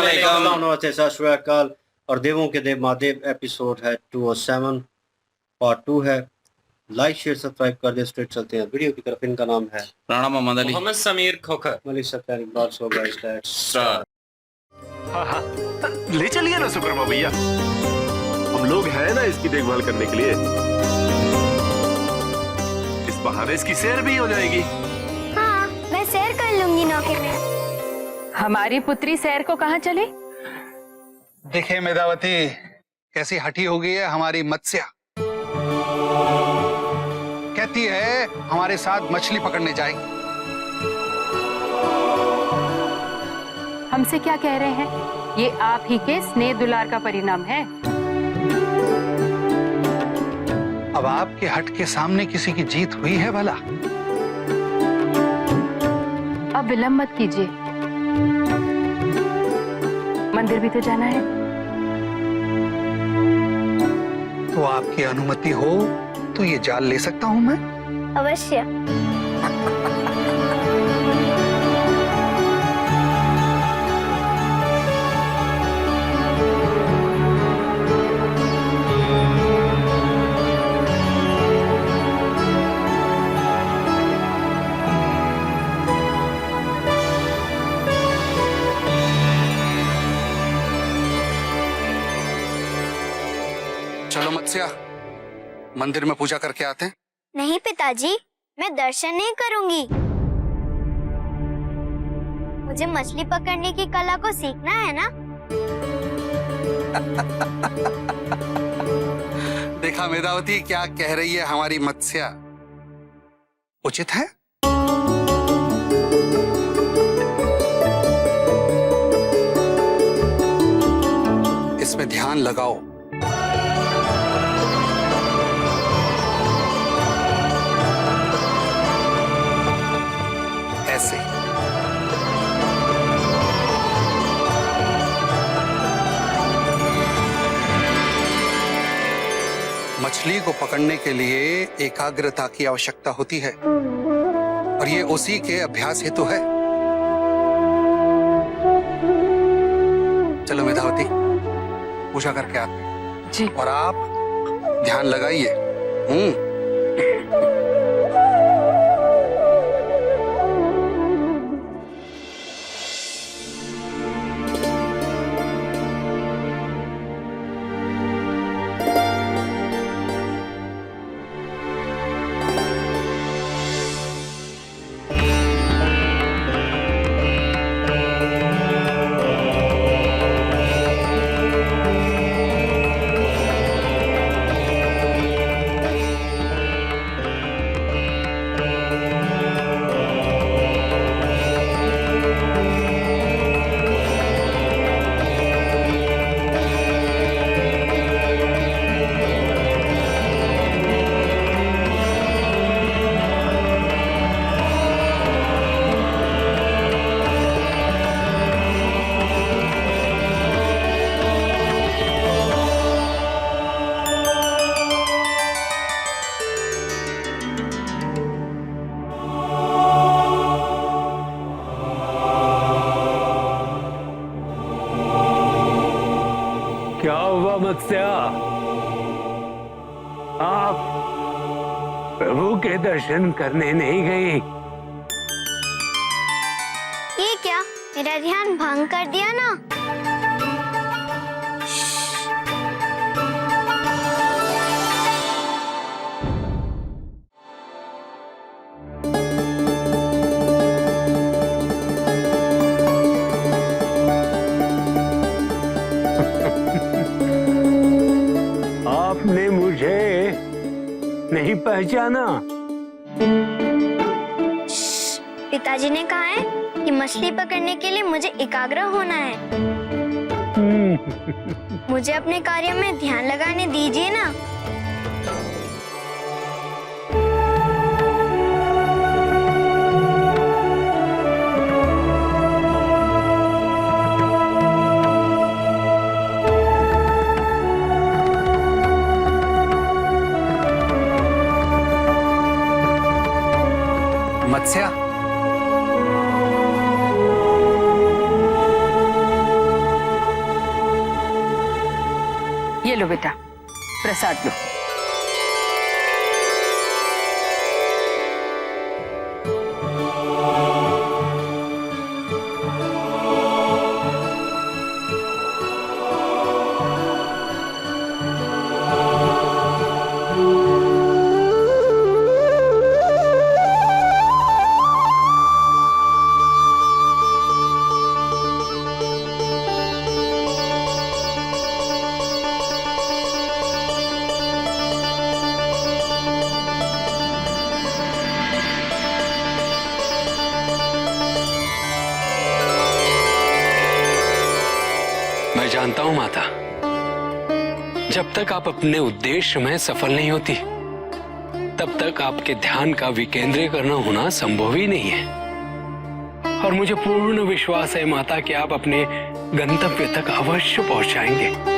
सत श्री अकाल। और देवों के देव महादेव एपिसोड है 207 पार्ट 2 है। लाइक शेयर सब्सक्राइब कर दे। स्ट्रेट चलते हैं वीडियो की तरफ। इनका नाम है Rana Mohammad Ali, Mohammad Sameer Khokhar, Malik Sattar Iqbal. So guys let's start. हाँ, ले चलिए ना सुकरमा भैया, हम लोग हैं ना इसकी देखभाल करने के लिए। इस बहाने इसकी सैर भी हो जाएगी। हाँ, मैं सैर कर लूंगी नौके में। हमारी पुत्री सैर को कहाँ चले? देखिए मेधावती, कैसी हठी हो गई है हमारी मत्स्या। कहती है हमारे साथ मछली पकड़ने जाएगी। हमसे क्या कह रहे हैं? ये आप ही के स्नेह दुलार का परिणाम है। अब आपके हट के सामने किसी की जीत हुई है भला? अब विलंब मत कीजिए, मंदिर भी तो जाना है। तो आपकी अनुमति हो तो ये जाल ले सकता हूं मैं? अवश्य। चलो मत्स्या, मंदिर में पूजा करके आते हैं। नहीं पिताजी, मैं दर्शन नहीं करूंगी। मुझे मछली पकड़ने की कला को सीखना है ना। देखा मेधावती क्या कह रही है हमारी मत्स्या, उचित है? इसमें ध्यान लगाओ। ऐसे मछली को पकड़ने के लिए एकाग्रता की आवश्यकता होती है और ये उसी के अभ्यास हेतु है। चलो मेधावती, पूजा करके आते हैं जी। और आप ध्यान लगाइए। क्या हुआ मत्स्या? आप प्रभु के दर्शन करने नहीं गई? ये क्या, मेरा ध्यान भंग कर दिया ना। आपने मुझे नहीं पहचाना? पिताजी ने कहा है कि मछली पकड़ने के लिए मुझे एकाग्र होना है। मुझे अपने कार्य में ध्यान लगाने दीजिए ना। मत्स्या, ये लो बेटा, प्रसाद लो। मैं जानता हूं माता, जब तक आप अपने उद्देश्य में सफल नहीं होती तब तक आपके ध्यान का विकेंद्रीकरण होना संभव ही नहीं है। और मुझे पूर्ण विश्वास है माता कि आप अपने गंतव्य तक अवश्य पहुंच जाएंगे।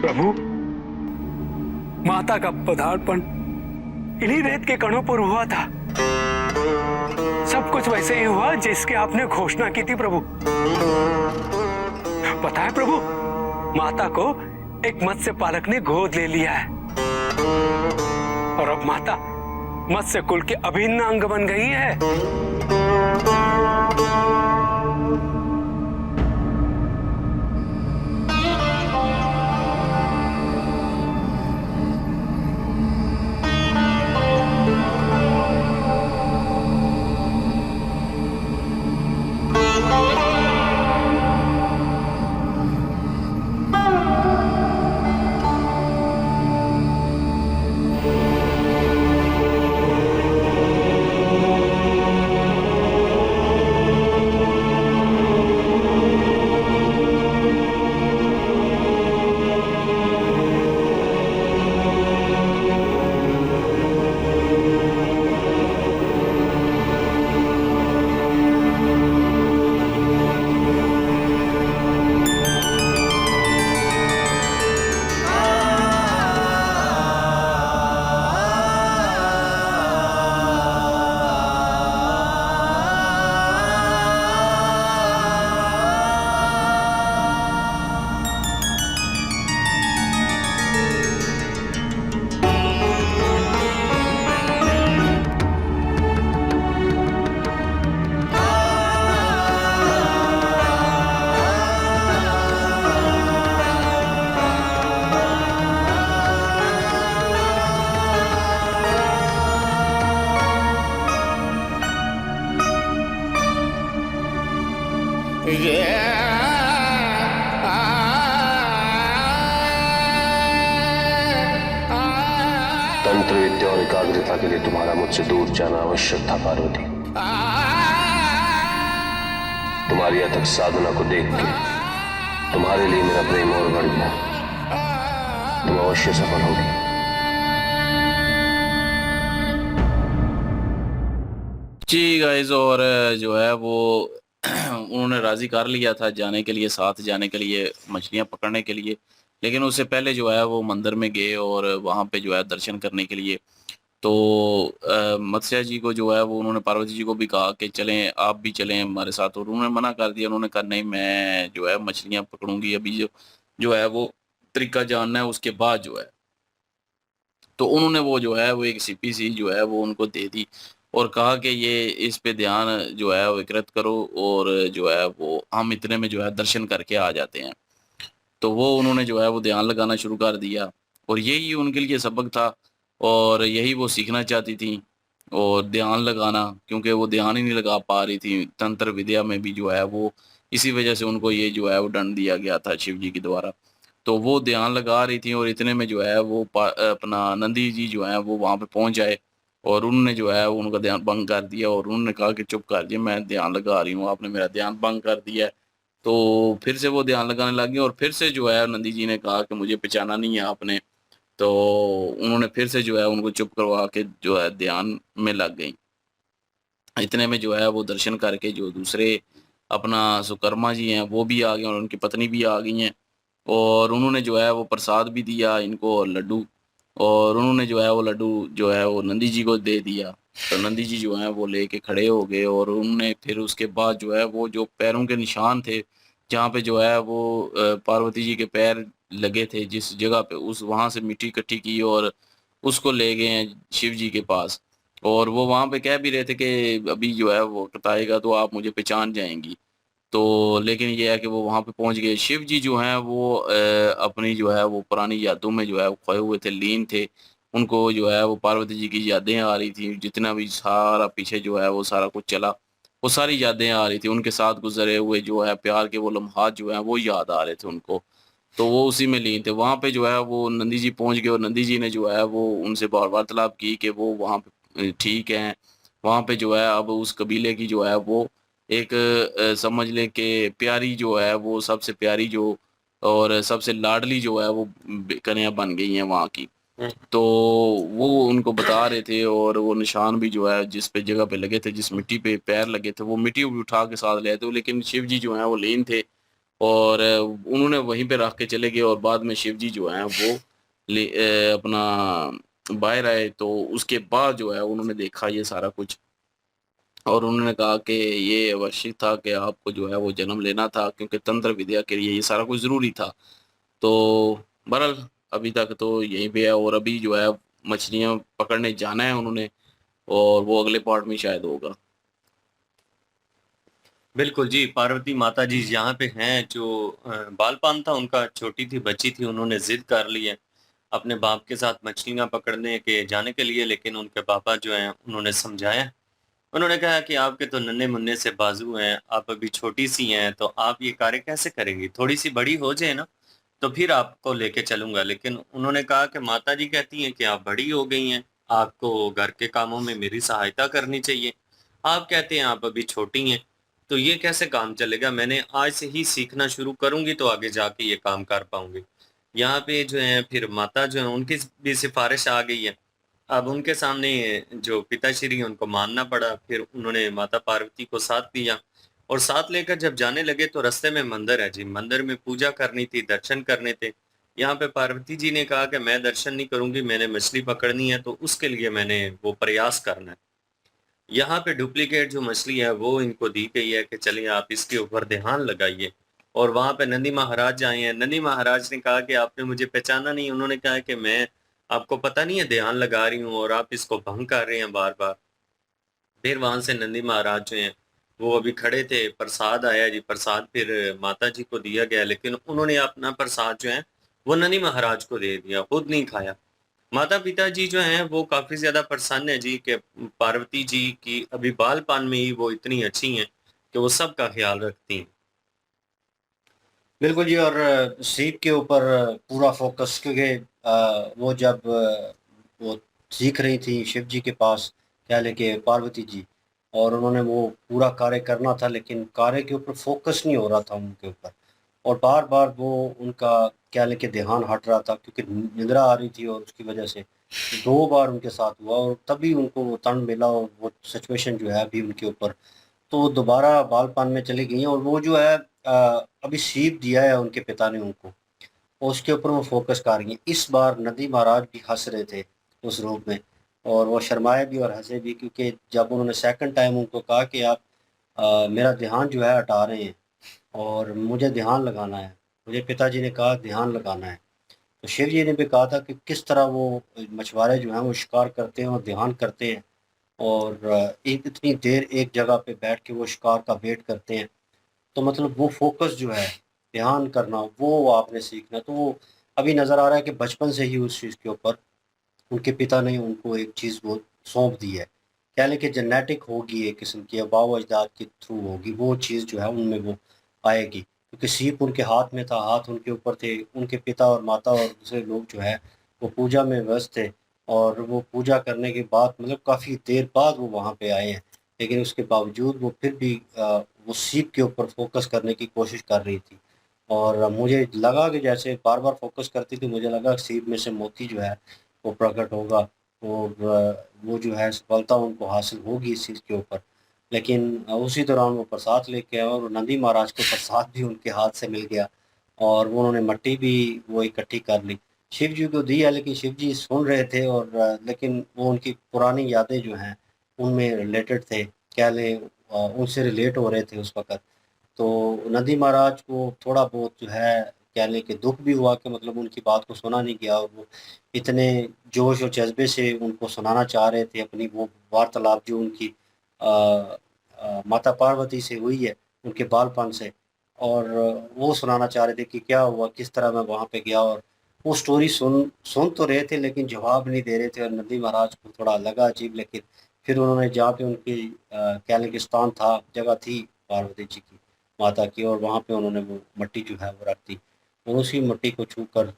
प्रभु, माता का पदार्पण इन्हीं रेत के कणों पर हुआ था। सब कुछ वैसे ही हुआ जिसकी आपने घोषणा की थी प्रभु। पता है प्रभु, माता को एक मत्स्य पालक ने गोद ले लिया है और अब माता मत्स्य कुल के अभिन्न अंग बन गई है। तंत्र विद्या और एकाग्रता के लिए तुम्हारा मुझसे दूर जाना आवश्यक था पार्वती। तुम्हारी अथक साधना को देख के तुम्हारे लिए मेरा प्रेम और बढ़ गया। तुम अवश्य सफल होगी। जी गाइस, और जो है वो उन्होंने राजी कर लिया था जाने के लिए, साथ जाने के लिए, मछलियां पकड़ने के लिए। लेकिन उससे पहले जो है वो मंदिर में गए और वहाँ पे जो है दर्शन करने के लिए। तो मत्स्य जी को जो है वो उन्होंने पार्वती जी को भी कहा कि चलें, आप भी चलें हमारे साथ, और उन्होंने मना कर दिया। उन्होंने कहा नहीं, मैं जो है मछलियां पकड़ूंगी, अभी जो है वो तरीका जानना है, उसके बाद जो है। तो उन्होंने वो जो है वो एक सीपी सी जो है वो उनको दे दी और कहा कि ये इस पे ध्यान जो है विकृत करो, और जो है वो हम इतने में जो है दर्शन करके आ जाते हैं। तो वो उन्होंने जो है वो ध्यान लगाना शुरू कर दिया, और यही उनके लिए सबक था, और यही वो सीखना चाहती थी, और ध्यान लगाना, क्योंकि वो ध्यान ही नहीं लगा पा रही थी। तंत्र विद्या में भी जो है वो इसी वजह से उनको ये जो है वो दंड दिया गया था शिव जी के द्वारा। तो वो ध्यान लगा रही थी, और इतने में जो है वो अपना नंदी जी जो है वो वहाँ पे पहुँच जाए, और उन्होंने जो है वो उनका ध्यान भंग कर दिया, और उन्होंने कहा कि चुप कर दिए, मैं ध्यान लगा रही हूँ, आपने मेरा ध्यान भंग कर दिया है। तो फिर से वो ध्यान लगाने लगी, और फिर से जो है नंदी जी ने कहा कि मुझे पहचाना नहीं है आपने। तो उन्होंने फिर से जो है उनको चुप करवा के जो है ध्यान में लग गई। इतने में जो है वो दर्शन करके जो दूसरे अपना सुकर्मा जी हैं वो भी आ गए, और उनकी पत्नी भी आ गई हैं, और उन्होंने जो है वो प्रसाद भी दिया इनको, और लड्डू, और उन्होंने जो है वो लड्डू जो है वो नंदी जी को दे दिया। तो नंदी जी जो है वो लेके खड़े हो गए, और उन्होंने फिर उसके बाद जो है वो जो पैरों के निशान थे, जहाँ पे जो है वो पार्वती जी के पैर लगे थे जिस जगह पे, उस वहाँ से मिट्टी इकट्ठी की और उसको ले गए हैं शिव जी के पास। और वो वहाँ पे कह भी रहे थे कि अभी जो है वो वक़्त आएगा तो आप मुझे पहचान जाएँगी। तो लेकिन ये है कि वो वहाँ पे पहुँच गए। शिव जी जो हैं वो अपनी जो है वो पुरानी यादों में जो है वो खोए हुए थे, लीन थे। उनको जो है वो पार्वती जी की यादें आ रही थी, जितना भी सारा पीछे जो है वो सारा कुछ चला, वो सारी यादें आ रही थी। उनके साथ गुज़रे हुए जो है प्यार के वो लम्हात जो हैं वो याद आ रहे थे उनको। तो वो उसी में लीन थे। वहाँ पे जो है वो नंदी जी पहुँच गए, और नंदी जी ने जो है वो उनसे वार्तालाप की कि वो वहाँ पे ठीक हैं। वहाँ पे जो है अब उस कबीले की जो है वो एक समझ लें कि प्यारी जो है वो सबसे प्यारी जो और सबसे लाडली जो है वो कन्या बन गई हैं वहाँ की। तो वो उनको बता रहे थे, और वो निशान भी जो है जिस पे जगह पे लगे थे, जिस मिट्टी पे पैर लगे थे, वो मिट्टी भी उठा के साथ ले आए थे। लेकिन शिव जी जो हैं वो लीन थे, और उन्होंने वहीं पे रख के चले गए, और बाद में शिव जी जो हैं वो अपना बाहर आए। तो उसके बाद जो है उन्होंने देखा ये सारा कुछ, और उन्होंने कहा कि ये आवश्यक था कि आपको जो है वो जन्म लेना था, क्योंकि तंत्र विद्या के लिए ये सारा कुछ ज़रूरी था। तो बहरहाल अभी तक तो यहीं पे है, और अभी जो है मछलियाँ पकड़ने जाना है उन्होंने, और वो अगले पार्ट में शायद होगा। बिल्कुल जी, पार्वती माता जी यहाँ पे हैं। जो बालपान था उनका, छोटी थी, बच्ची थी, उन्होंने ज़िद कर ली है अपने बाप के साथ मछलियाँ पकड़ने के जाने के लिए। लेकिन उनके पापा जो हैं उन्होंने समझाया। उन्होंने कहा कि आपके तो नन्हे-मुन्ने से बाजू हैं, आप अभी छोटी-सी हैं, तो आप ये कार्य कैसे करेंगी? थोड़ी-सी बड़ी हो जाए ना, तो फिर आपको लेके चलूँगा। लेकिन उन्होंने कहा कि माताजी कहती हैं कि आप बड़ी हो गई हैं, आपको घर के कामों में मेरी सहायता करनी चाहिए। आप कहते हैं आप अभी छोटी हैं, तो ये कैसे काम चलेगा? मैंने आज से ही सीखना शुरू करूँगी तो आगे जाके ये काम कर पाऊँगी। यहाँ पे जो है फिर माता जो है उनकी भी सिफ़ारिश आ गई है। अब उनके सामने जो पिताश्री हैं उनको मानना पड़ा। फिर उन्होंने माता पार्वती को साथ लिया, और साथ लेकर जब जाने लगे तो रास्ते में मंदिर है जी, मंदिर में पूजा करनी थी, दर्शन करने थे। यहाँ पे पार्वती जी ने कहा कि मैं दर्शन नहीं करूँगी, मैंने मछली पकड़नी है, तो उसके लिए मैंने वो प्रयास करना है। यहाँ पे डुप्लीकेट जो मछली है वो इनको दी गई है कि चलिए आप इसके ऊपर ध्यान लगाइए। और वहाँ पे नंदी महाराज आए हैं। नंदी महाराज ने कहा कि आपने मुझे पहचाना नहीं। उन्होंने कहा कि मैं, आपको पता नहीं है ध्यान लगा रही हूँ और आप इसको भंग कर रहे हैं बार बार। फिर वहां से नंदी महाराज जो हैं वो अभी खड़े थे, प्रसाद आया जी, प्रसाद फिर माता जी को दिया गया। लेकिन उन्होंने अपना प्रसाद जो है वो नंदी महाराज को दे दिया, खुद नहीं खाया। माता पिता जी जो हैं वो काफी ज्यादा प्रसन्न है जी कि पार्वती जी की अभी बालपान में ही वो इतनी अच्छी हैं कि वो सबका ख्याल रखती हैं। बिल्कुल जी। और सीप के ऊपर पूरा फोकस, क्योंकि वो जब वो सीख रही थी शिव जी के पास, क्या लेके पार्वती जी, और उन्होंने वो पूरा कार्य करना था, लेकिन कार्य के ऊपर फोकस नहीं हो रहा था उनके ऊपर, और बार बार वो उनका क्या लेके ध्यान हट रहा था, क्योंकि निद्रा आ रही थी, और उसकी वजह से 2 बार उनके साथ हुआ, और तभी उनको वो तंड मिला, और वो सिचुएशन जो है अभी उनके ऊपर, तो वो दोबारा बालपान में चली गई हैं। और वो जो है अभी सीप दिया है उनके पिता ने उनको, और उसके ऊपर वो फोकस कर रही हैं। इस बार नंदी महाराज भी हंस रहे थे उस रूप में, और वो शर्माए भी और हंसे भी, क्योंकि जब उन्होंने सेकंड टाइम उनको कहा कि आप मेरा ध्यान जो है हटा रहे हैं, और मुझे ध्यान लगाना है, मुझे पिताजी ने कहा ध्यान लगाना है। तो शिव जी ने भी कहा था कि किस तरह वो मछुआरे जो हैं वो शिकार करते हैं और ध्यान करते हैं, और एक इतनी देर एक जगह पे बैठ के वो शिकार का वेट करते हैं। तो मतलब वो फ़ोकस जो है, ध्यान करना, वो आपने सीखना। तो वो अभी नज़र आ रहा है कि बचपन से ही उस चीज़ के ऊपर उनके पिता ने उनको एक चीज़ वो सौंप दी है। कह लें कि जेनेटिक होगी, एक किस्म की आबाओ-अजदाद के थ्रू होगी, वो चीज़ जो है उनमें वो आएगी। क्योंकि सीप उनके हाथ में था, हाथ उनके ऊपर थे, उनके पिता और माता और दूसरे लोग जो हैं, वो पूजा में व्यस्त थे, और वो पूजा करने के बाद मतलब काफ़ी देर बाद वो वहाँ पे आए हैं। लेकिन उसके बावजूद वो फिर भी वो सीप के ऊपर फ़ोकस करने की कोशिश कर रही थी, और मुझे लगा कि जैसे बार-बार फ़ोकस करती थी, मुझे लगा सीप में से मोती जो है वो प्रकट होगा, और वो जो है सफलता उनको हासिल होगी इस चीज़ के ऊपर। लेकिन उसी दौरान वो प्रसाद लेके आए, और नंदी महाराज को प्रसाद भी उनके हाथ से मिल गया, और वो उन्होंने मिट्टी भी वो इकट्ठी कर ली। शिव जी को दी है, लेकिन शिव जी सुन रहे थे, और लेकिन वो उनकी पुरानी यादें जो हैं, उनमें रिलेटेड थे, कह लें उनसे रिलेट हो रहे थे उस वक़्त। तो नंदी महाराज को थोड़ा बहुत जो है कह लें कि दुःख भी हुआ कि मतलब उनकी बात को सुना नहीं गया, और वो इतने जोश और जज़्बे से उनको सुनाना चाह रहे थे अपनी वो वार्तालाप जो उनकी माता पार्वती से हुई है, उनके बालपन से, और वो सुनाना चाह रहे थे कि क्या हुआ, किस तरह मैं वहाँ पे गया, और वो स्टोरी सुन सुन तो रहे थे, लेकिन जवाब नहीं दे रहे थे, और नंदी महाराज को थोड़ा लगा अजीब। लेकिन फिर उन्होंने जहाँ पे उनकी कह लें कि स्थान था, जगह थी पार्वती जी की, माता की, और वहाँ पे उन्होंने वो मिट्टी जो है वो रख दी, और उसी मिट्टी को छूकर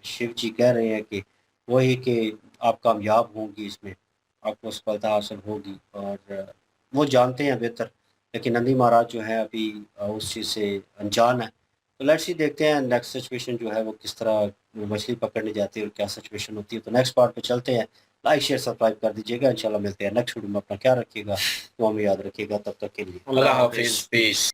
शिव जी कह रहे हैं कि वही कि आप कामयाब होंगी इसमें, आपको सफलता हासिल होगी, और वो जानते हैं बेहतर, लेकिन नंदी महाराज जो है अभी उस चीज़ से अनजान है। तो लेट्स सी, देखते हैं नेक्स्ट सिचुएशन जो है वो किस तरह वो मछली पकड़ने जाती है और क्या सिचुएशन होती है। तो नेक्स्ट पार्ट पे चलते हैं। लाइक शेयर सब्सक्राइब कर दीजिएगा। इंशाल्लाह मिलते हैं नेक्स्ट वीडियो में। अपना ख्याल रखिएगा, तो हमें याद रखिएगा। तब तक के लिए अल्लाह हाफिज, पीस।